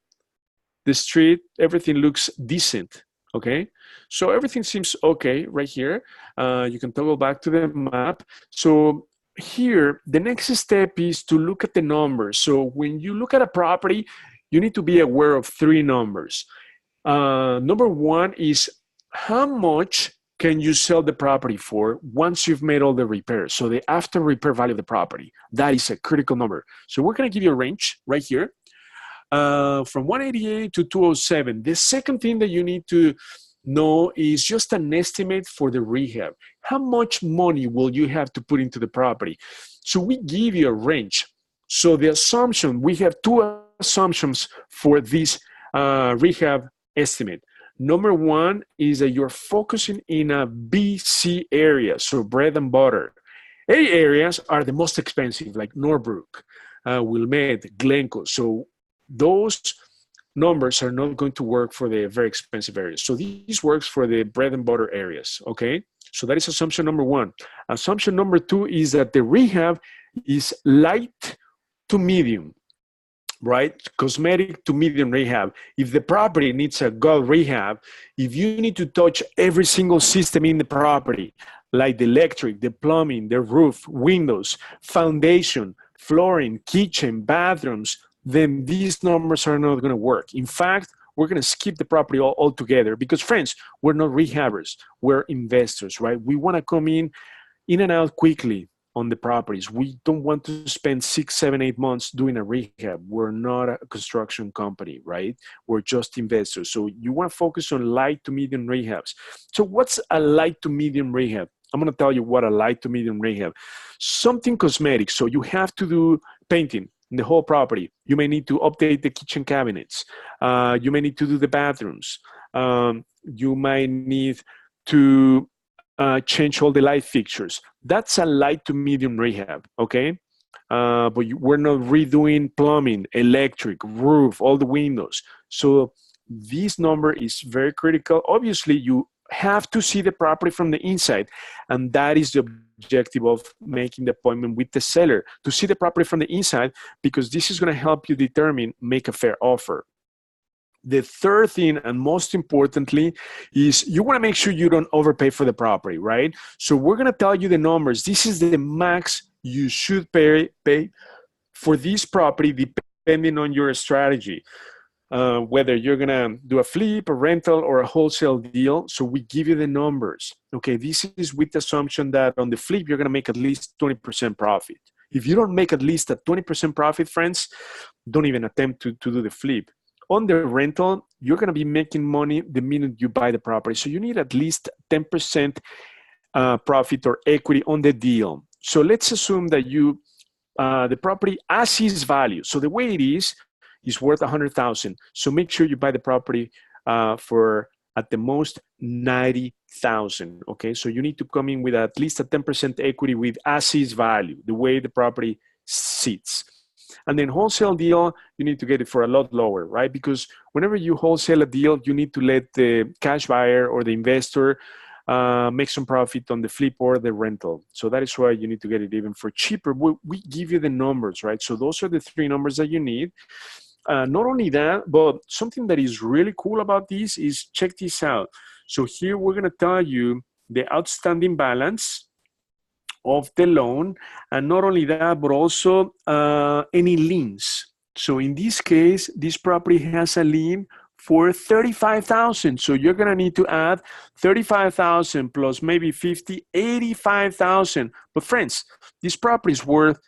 the street, everything looks decent, okay? So everything seems okay right here. You can toggle back to the map. So here, the next step is to look at the numbers. So when you look at a property, you need to be aware of three numbers. Number one is how much can you sell the property for once you've made all the repairs? So the after repair value of the property, that is a critical number. So we're gonna give you a range right here from 188 to 207. The second thing that you need to know is just an estimate for the rehab. How much money will you have to put into the property? So we give you a range. So the assumption, we have two assumptions for this rehab estimate. Number one is that you're focusing in a BC area, so bread and butter. A areas are the most expensive, like Norbrook, Wilmette, Glencoe. So those numbers are not going to work for the very expensive areas. So this works for the bread and butter areas, okay? So that is assumption number one. Assumption number two is that the rehab is light to medium, right? Cosmetic to medium rehab. If the property needs a good rehab, if you need to touch every single system in the property, like the electric, the plumbing, the roof, windows, foundation, flooring, kitchen, bathrooms, then these numbers are not going to work. In fact, we're going to skip the property altogether because, friends, we're not rehabbers. We're investors, right? We want to come in and out quickly on the properties. We don't want to spend 6, 7, 8 months doing a rehab. We're not a construction company, right? We're just investors. So you want to focus on light to medium rehabs. So what's a light to medium rehab? I'm going to tell you what a light to medium rehab. Something cosmetic. So you have to do painting in the whole property. You may need to update the kitchen cabinets. You may need to do the bathrooms. You might need to change all the light fixtures. That's a light to medium rehab, okay? But we're not redoing plumbing, electric, roof, all the windows. So this number is very critical. Obviously, you have to see the property from the inside, and that is the objective of making the appointment with the seller, to see the property from the inside, because this is going to help you determine, make a fair offer. The third thing, and most importantly, is you want to make sure you don't overpay for the property, right? So we're going to tell you the numbers. This is the max you should pay for this property, depending on your strategy. Whether you're going to do a flip, a rental, or a wholesale deal. So we give you the numbers. Okay, this is with the assumption that on the flip, you're going to make at least 20% profit. If you don't make at least a 20% profit, friends, don't even attempt to do the flip. On the rental, you're going to be making money the minute you buy the property. So you need at least 10% profit or equity on the deal. So let's assume that you, the property as is value. So the way it is worth $100,000. So make sure you buy the property for at the most $90,000. Okay, so you need to come in with at least a 10% equity with as is value, the way the property sits. And then wholesale deal, you need to get it for a lot lower, right? Because whenever you wholesale a deal, you need to let the cash buyer or the investor make some profit on the flip or the rental. So that is why you need to get it even for cheaper. We give you the numbers, right? So those are the three numbers that you need. Not only that, but something that is really cool about this is, check this out. So here we're going to tell you the outstanding balance of the loan, and not only that, but also any liens. So in this case, this property has a lien for $35,000. So you're going to need to add $35,000 plus maybe $50,000, $85,000. But friends, this property is worth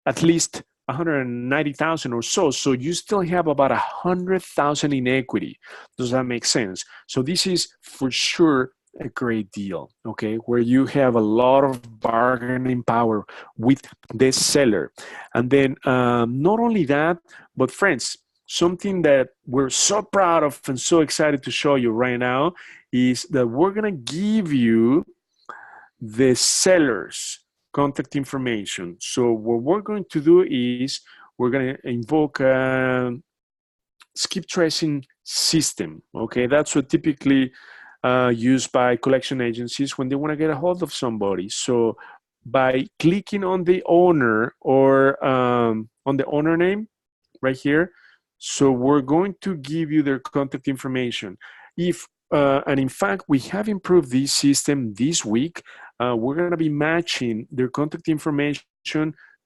at least $190,000 or so. So you still have about $100,000 in equity. Does that make sense? So this is for sure a great deal, okay, where you have a lot of bargaining power with the seller. And then not only that, but friends, something that we're so proud of and so excited to show you right now is that we're going to give you the seller's contact information. So what we're going to do is we're going to invoke skip tracing system. Okay, that's what typically used by collection agencies when they want to get a hold of somebody. So by clicking on the owner or on the owner name right here, so we're going to give you their contact information. If and in fact, we have improved this system this week. We're going to be matching their contact information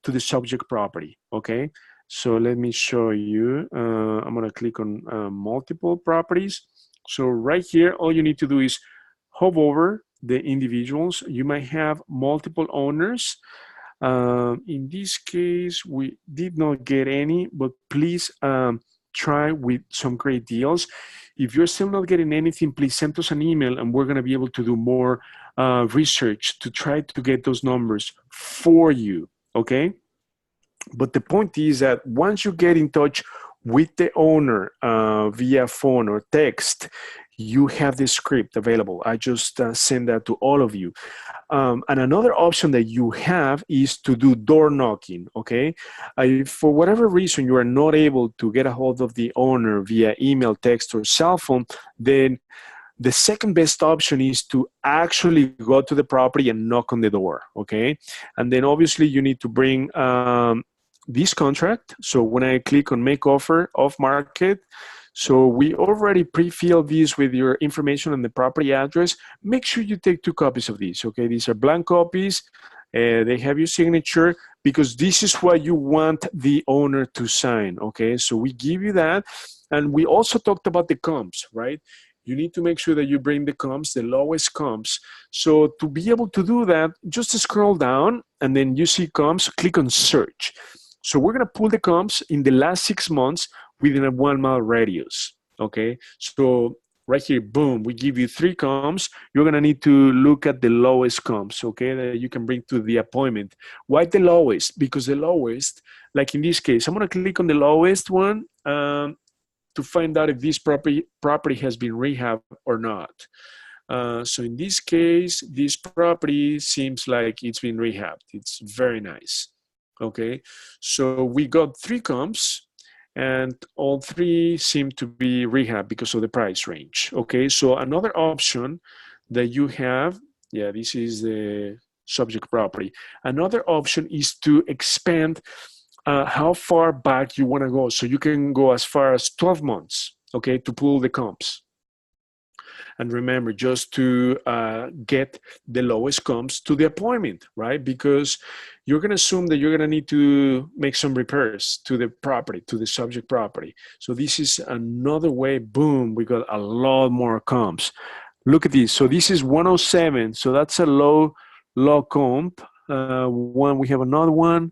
to the subject property. Okay, so let me show you. I'm going to click on multiple properties. So right here, all you need to do is hover over the individuals. You might have multiple owners. In this case, we did not get any, but please try with some great deals. If you're still not getting anything, please send us an email and we're going to be able to do more research to try to get those numbers for you, okay? But the point is that once you get in touch with the owner via phone or text, you have the script available. I just send that to all of you. And another option that you have is to do door knocking, okay? If for whatever reason you are not able to get a hold of the owner via email, text, or cell phone, then the second best option is to actually go to the property and knock on the door, okay? And then obviously you need to bring this contract. So when I click on make offer off market, so we already pre-filled these with your information and the property address. Make sure you take 2 copies of these, okay? These are blank copies. They have your signature because this is what you want the owner to sign, okay? So we give you that. And we also talked about the comps, right? You need to make sure that you bring the comps, the lowest comps. So to be able to do that, just scroll down and then you see comps, click on search. So we're gonna pull the comps in the last 6 months within a 1 mile radius, okay? So right here, boom, we give you 3 comps. You're gonna need to look at the lowest comps, okay, that you can bring to the appointment. Why the lowest? Because the lowest, like in this case, I'm gonna click on the lowest one to find out if this property has been rehabbed or not. So in this case, this property seems like it's been rehabbed. It's very nice, okay? So we got 3 comps and all 3 seem to be rehabbed because of the price range, okay? So another option that you have, yeah, this is the subject property. Another option is to expand how far back you want to go. So you can go as far as 12 months, okay, to pull the comps. And remember, just to get the lowest comps to the appointment, right? Because you're going to assume that you're going to need to make some repairs to the property, to the subject property. So this is another way, boom, we got a lot more comps. Look at this. So this is 107. So that's a low comp. One, we have another one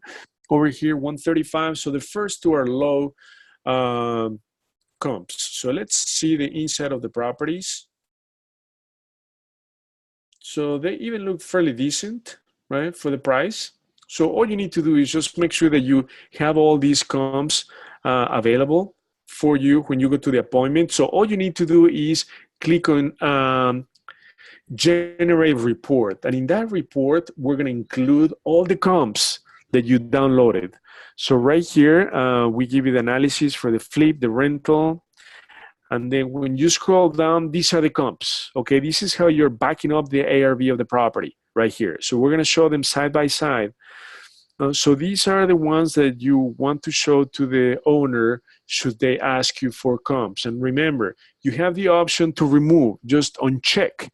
over here, 135. So the first 2 are low comps. So let's see the inside of the properties. So they even look fairly decent, right, for the price. So all you need to do is just make sure that you have all these comps available for you when you go to the appointment. So all you need to do is click on generate report. And in that report, we're going to include all the comps that you downloaded. So right here, we give you the analysis for the flip, the rental. And then when you scroll down, these are the comps, okay? This is how you're backing up the ARV of the property right here. So we're gonna show them side by side. So these are the ones that you want to show to the owner should they ask you for comps. And remember, you have the option to remove, just uncheck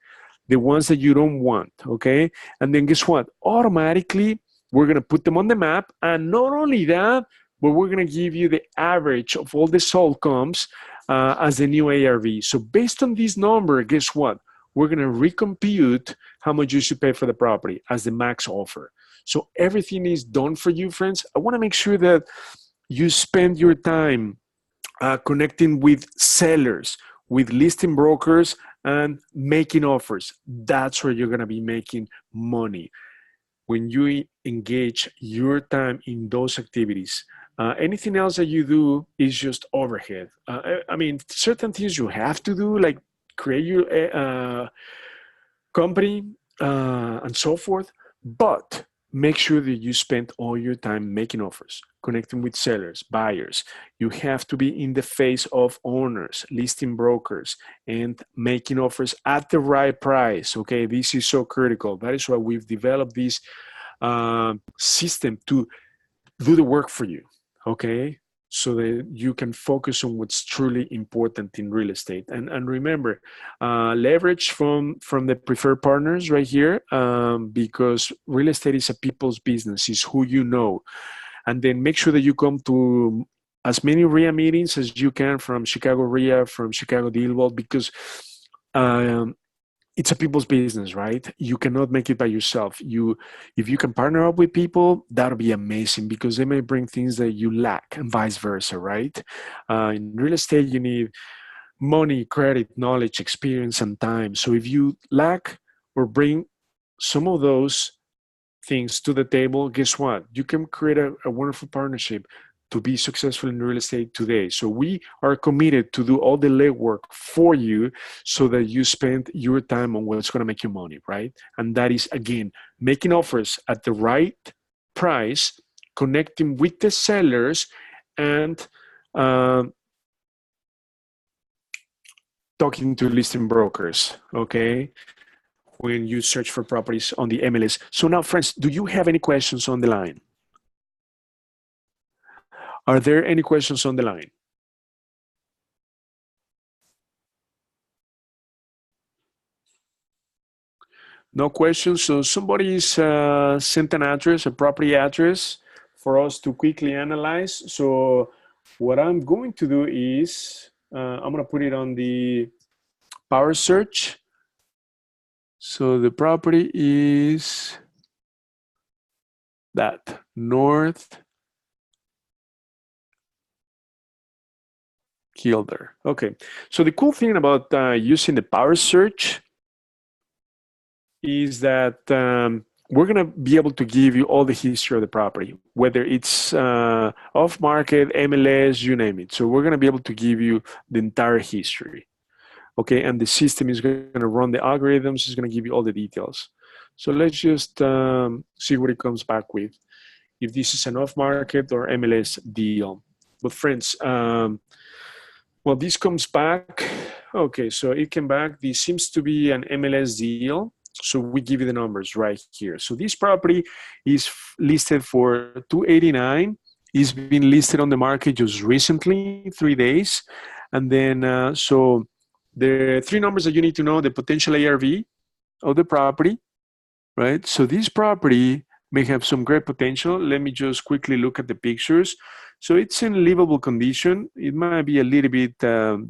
the ones that you don't want, okay? And then guess what? Automatically, we're gonna put them on the map. And not only that, but we're gonna give you the average of all the sold comps as the new ARV. So based on this number, guess what? We're gonna recompute how much you should pay for the property as the max offer. So everything is done for you, friends. I wanna make sure that you spend your time connecting with sellers, with listing brokers, and making offers. That's where you're gonna be making money. When you engage your time in those activities. Anything else that you do is just overhead. I mean, certain things you have to do, like create your company and so forth. But make sure that you spend all your time making offers, connecting with sellers, buyers. You have to be in the face of owners, listing brokers, and making offers at the right price. Okay, this is so critical. That is why we've developed this system to do the work for you. Okay, so that you can focus on what's truly important in real estate. And remember, leverage from the preferred partners right here, because real estate is a people's business, is who you know. And then make sure that you come to as many RIA meetings as you can from Chicago RIA, from ChicagoDealVault, because it's a people's business, right? You cannot make it by yourself. If you can partner up with people, that'll be amazing, because they may bring things that you lack, and vice versa, right? In real estate, you need money, credit, knowledge, experience, and time. So if you lack or bring some of those things to the table, guess what? You can create a wonderful partnership to be successful in real estate today. So we are committed to do all the legwork for you so that you spend your time on what's going to make you money, right? And that is, again, making offers at the right price, connecting with the sellers, and talking to listing brokers, okay, when you search for properties on the MLS. So now, friends, do you have any questions on the line? Are there any questions on the line? No questions. So somebody's sent an address, a property address, for us to quickly analyze. So what I'm going to do is I'm going to put it on the power search. So the property is that North Kilder. Okay. So the cool thing about using the power search is that we're going to be able to give you all the history of the property, whether it's off market, MLS, you name it. So we're going to be able to give you the entire history. Okay. And the system is going to run the algorithms, it's going to give you all the details. So let's just see what it comes back with, if this is an off market or MLS deal. But friends, well, this comes back. Okay, so it came back. This seems to be an MLS deal. So we give you the numbers right here. So this property is listed for $289. It's been listed on the market just recently, 3 days. And then, so the three numbers that you need to know: the potential ARV of the property, right? So this property may have some great potential. Let me just quickly look at the pictures. So it's in livable condition. It might be a little bit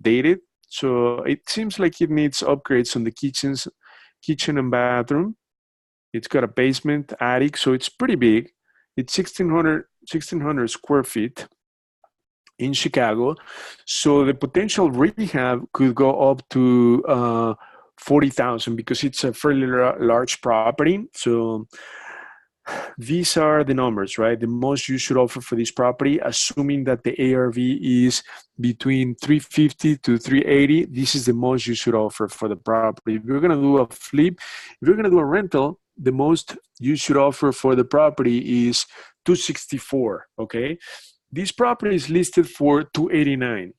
dated. So it seems like it needs upgrades on the kitchen and bathroom. It's got a basement, attic, so it's pretty big. It's 1,600 square feet in Chicago. So the potential rehab could go up to 40,000 because it's a fairly large property. So these are the numbers, right? The most you should offer for this property, assuming that the ARV is between 350 to 380. This is the most you should offer for the property. If you're going to do a flip, if you're going to do a rental, the most you should offer for the property is 264. Okay, this property is listed for 289.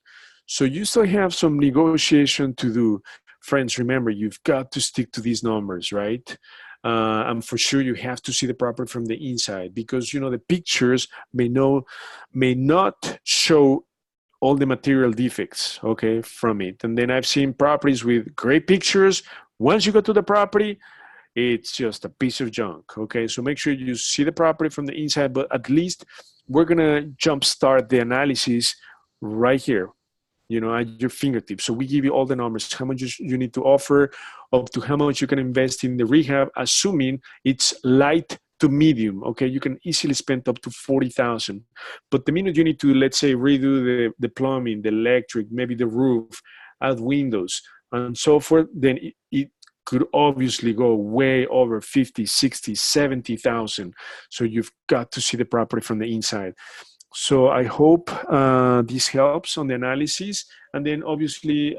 So you still have some negotiation to do. Friends, remember, you've got to stick to these numbers, right? And for sure, you have to see the property from the inside, because, you know, the pictures may not show all the material defects, okay, from it. And then I've seen properties with great pictures. Once you go to the property, it's just a piece of junk, okay? So make sure you see the property from the inside, but at least we're gonna jumpstart the analysis right here, you know, at your fingertips. So we give you all the numbers, how much you need to offer, up to how much you can invest in the rehab, assuming it's light to medium, okay? You can easily spend up to 40,000. But the minute you need to, let's say, redo the plumbing, the electric, maybe the roof, add windows, and so forth, then it could obviously go way over 50, 60, 70,000. So you've got to see the property from the inside. So I hope this helps on the analysis. And then obviously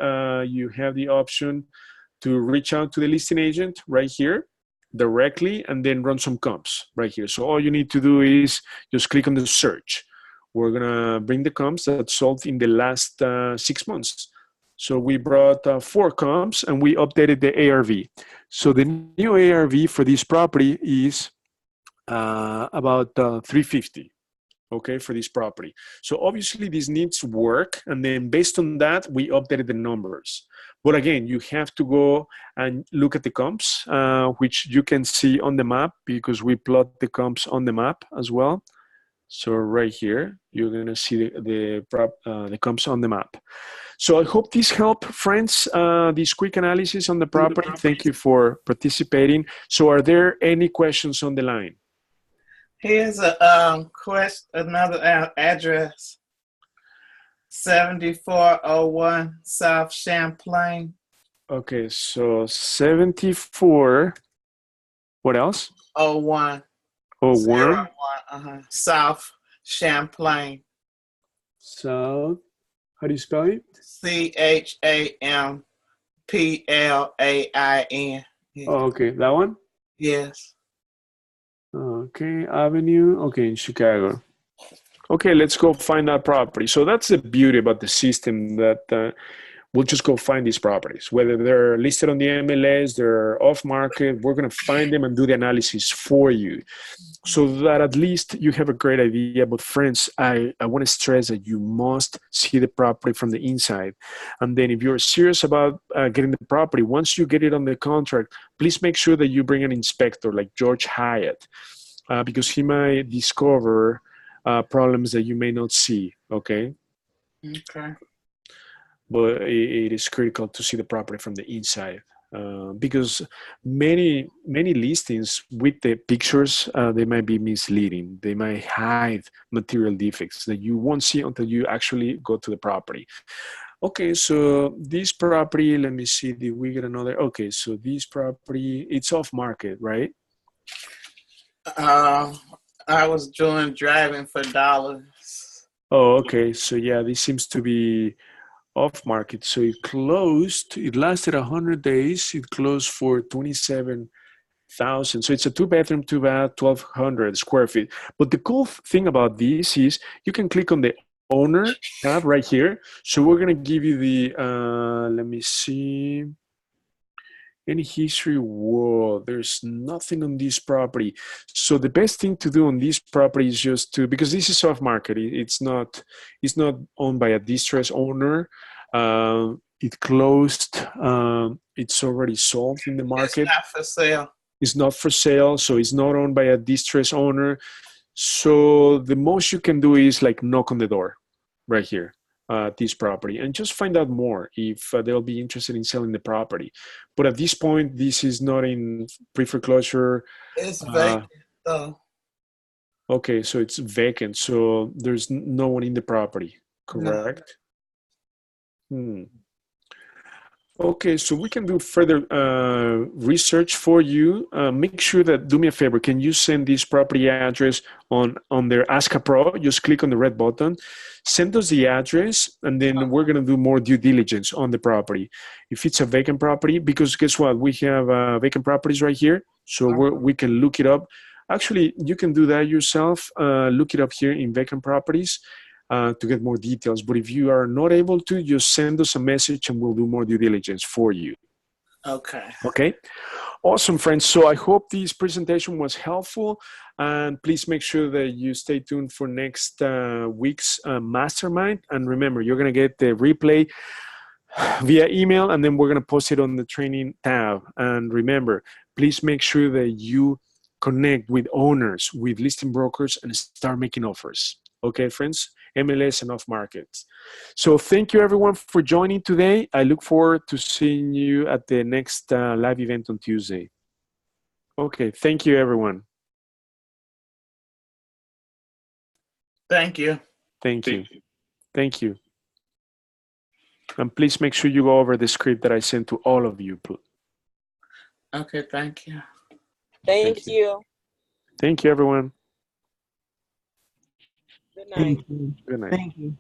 you have the option to reach out to the listing agent right here. directly and then run some comps right here. So all you need to do is just click on the search. We're gonna bring the comps that sold in the last 6 months. So we brought 4 comps and we updated the ARV. So the new ARV for this property is about 350. Okay, for this property. So obviously this needs work, and then based on that, we updated the numbers. But again, you have to go and look at the comps, which you can see on the map because we plot the comps on the map as well. So right here, you're gonna see the comps on the map. So I hope this helped, friends, this quick analysis on the property. Thank you for participating. So are there any questions on the line? Here's a another address, 7401 South Champlain. Okay, so 74, what else? 01. 01? South Champlain. South, how do you spell it? CHAMPLAIN. Oh, okay, that one? Yes. Okay, Avenue, okay, in Chicago. Okay, let's go find that property. So that's the beauty about the system, that we'll just go find these properties. Whether they're listed on the MLS, they're off market, we're gonna find them and do the analysis for you, so that at least you have a great idea. But friends, I wanna stress that you must see the property from the inside. And then if you're serious about getting the property, once you get it on the contract, please make sure that you bring an inspector like George Hyatt, because he might discover problems that you may not see, okay? Okay. But it is critical to see the property from the inside, because many listings with the pictures, they might be misleading. They might hide material defects that you won't see until you actually go to the property. Okay, so this property, let me see, did we get another? Okay, so this property, it's off market, right? I was driving for dollars. Oh, okay, so yeah, this seems to be off market. So it closed, it lasted 100 days. It closed for 27,000. So it's a 2-bedroom, 2-bath, 1,200 square feet. But the cool thing about this is you can click on the owner tab right here. So we're going to give you the, let me see, any history. Whoa, there's nothing on this property. So the best thing to do on this property is just to, because this is off market, it's not owned by a distressed owner. It closed, it's already sold in the market. It's not for sale. It's not for sale, so it's not owned by a distressed owner. So the most you can do is like knock on the door right here. This property, and just find out more if they'll be interested in selling the property. But at this point, this is not in pre-foreclosure. It's vacant though. Okay, so it's vacant, so there's no one in the property, correct? No. Okay, so we can do further research for you. Make sure that, do me a favor, can you send this property address on their Ask a Pro? Just click on the red button, send us the address, and then we're gonna do more due diligence on the property. If it's a vacant property, because guess what? We have vacant properties right here, so we can look it up. Actually, you can do that yourself. Look it up here in vacant properties. To get more details. But if you are not able to, just send us a message and we'll do more due diligence for you. Okay. Okay. Awesome, friends. So I hope this presentation was helpful, and please make sure that you stay tuned for next week's mastermind. And remember, you're going to get the replay via email, and then we're going to post it on the training tab. And remember, please make sure that you connect with owners, with listing brokers, and start making offers. Okay, friends? MLS and off markets. So thank you everyone for joining today. I look forward to seeing you at the next live event on Tuesday. Okay, thank you everyone. Thank you. Thank you. Thank you. And please make sure you go over the script that I sent to all of you. Okay, thank you. Thank you. Thank you everyone. Good night. Good night. Thank you.